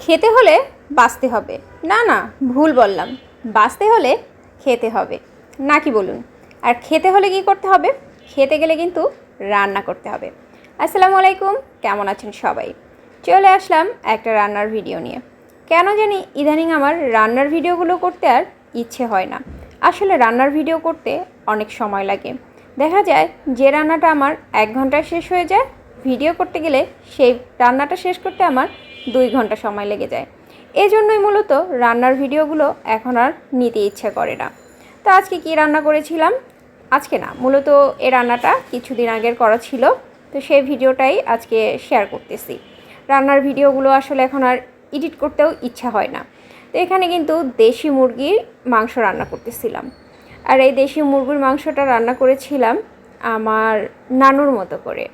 খেতে হলে বাঁচতে হবে। না না, ভুল বললাম। বাঁচতে হলে খেতে হবে, না কি বলুন? আর খেতে হলে কি করতে হবে? খেতে গেলে কিন্তু রান্না করতে হবে। আসসালামু আলাইকুম, কেমন আছেন সবাই? চলে আসলাম একটা রান্নার ভিডিও নিয়ে। কেন জানি ইদানিং আমার রান্নার ভিডিওগুলো করতে আর ইচ্ছে হয় না। আসলে রান্নার ভিডিও করতে অনেক সময় লাগে। দেখা যায় যে রান্নাটা আমার 1 ঘন্টায় শেষ হয়ে যায়, ভিডিও করতে গেলে সেই রান্নাটা শেষ করতে আমার 2 ঘন্টা সময় লেগে যায়। এই জন্যই মূলত রান্নার ভিডিওগুলো এখন আর নিতে ইচ্ছে করে না। তো আজকে কি রান্না করেছিলাম? আজকে না, মূলত এই রান্নাটা কিছুদিন আগের করা ছিল। তো সেই ভিডিওটাই আজকে শেয়ার করতেছি। রান্নার ভিডিওগুলো আসলে এখন আর এডিট করতেও ইচ্ছা হয় না। তো এখানে কিন্তু দেশি মুরগির মাংস রান্না করতেছিলাম। আর এই দেশি মুরগির মাংসটা রান্না করেছিলাম আমার নানুর মতো করে।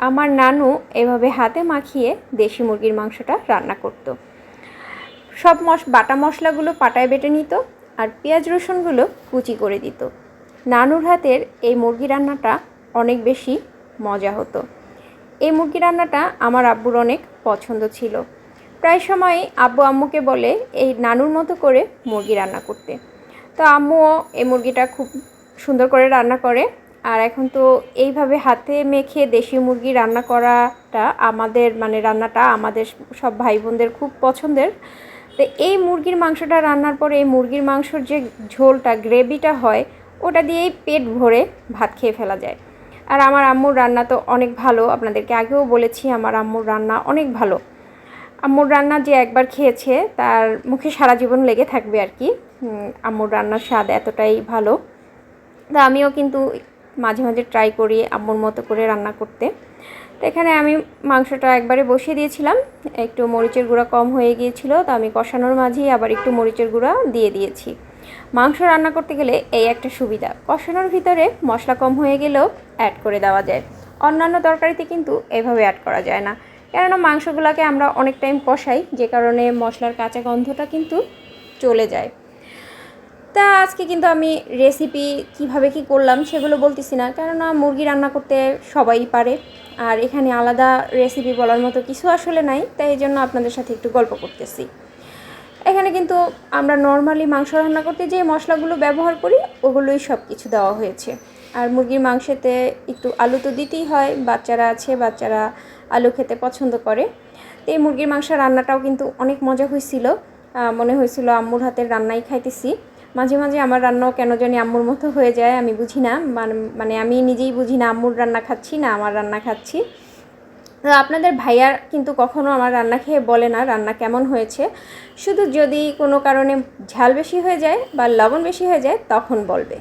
আমার নানু এভাবে হাতে মাখিয়ে দেশি মুরগির মাংসটা রান্না করত। সব বাটা মশলাগুলো পাটায় বেটে নিত আর পেঁয়াজ রসুনগুলো কুচি করে দিত। নানুর হাতের এই মুরগি রান্নাটা অনেক বেশি মজা হতো। এই মুরগি রান্নাটা আমার আব্বুর অনেক পছন্দ ছিল। প্রায় সময়ই আব্বু আম্মুকে বলে এই নানুর মতো করে মুরগি রান্না করতে। তো আম্মুও এই মুরগিটা খুব সুন্দর করে রান্না করে। আর এখন তো এইভাবে হাতে মেখে দেশি মুরগি রান্না করাটা রান্নাটা আমাদের সব ভাই বোনদের খুব পছন্দের। তো এই মুরগির মাংসটা রান্নার পরে এই মুরগির মাংসর যে ঝোলটা, গ্রেভিটা হয়, ওটা দিয়েই পেট ভরে ভাত খেয়ে ফেলা যায়। আর আমার আম্মুর রান্না তো অনেক ভালো, আপনাদেরকে আগেও বলেছি আমার আম্মুর রান্না অনেক ভালো। আম্মুর রান্না যে একবার খেয়েছে তার মুখে সারা জীবন লেগে থাকবে আর কি। আম্মুর রান্নার স্বাদ এতটাই ভালো। তো আমিও কিন্তু মাঝে মাঝে ট্রাই করি আম্মুর মতো করে রান্না করতে। তো এখানে আমি মাংসটা একবারে বসিয়ে দিয়েছিলাম, একটু মরিচের গুঁড়া কম হয়ে গিয়েছিল, তো আমি কষানোর মাঝেই আবার একটু মরিচের গুঁড়া দিয়ে দিয়েছি। মাংস রান্না করতে গেলে এই একটা সুবিধা, কষানোর ভিতরে মশলা কম হয়ে গেলেও অ্যাড করে দেওয়া যায়। অন্যান্য তরকারিতে কিন্তু এভাবে অ্যাড করা যায় না, কেননা মাংসগুলোকে আমরা অনেক টাইম কষাই, যে কারণে মশলার কাঁচা গন্ধটা কিন্তু চলে যায়। তা আজকে কিন্তু আমি রেসিপি কিভাবে কি করলাম সেগুলো বলতেছি না, কেননা মুরগি রান্না করতে সবাই পারে। আর এখানে আলাদা রেসিপি বলার মতো কিছু আসলে নাই, তাই এই জন্য আপনাদের সাথে একটু গল্প করতেছি। এখানে কিন্তু আমরা নর্মালি মাংস রান্না করতে যে মশলাগুলো ব্যবহার করি ওগুলোই সব কিছু দেওয়া হয়েছে। আর মুরগির মাংসেতে একটু আলু তো দিতেই হয়, বাচ্চারা আছে, বাচ্চারা আলু খেতে পছন্দ করে। তো এই মুরগির মাংস রান্নাটাও কিন্তু অনেক মজা হয়েছিল। মনে হয়েছিল আম্মুর হাতের রান্নাই খাইতেছি। মাঝে মাঝে আমার রান্নাও কেন জানি আম্মুর মতো হয়ে যায়, আমি বুঝি না, আমি নিজেই বুঝি না আম্মুর রান্না খাচ্ছি না আমার রান্না খাচ্ছি। তো আপনাদের ভাইয়ার কিন্তু কখনো আমার রান্না খেয়ে বলে না রান্না কেমন হয়েছে, শুধু যদি কোনো কারণে ঝাল বেশি হয়ে যায় বা লবণ বেশি হয়ে যায় তখন বলবে।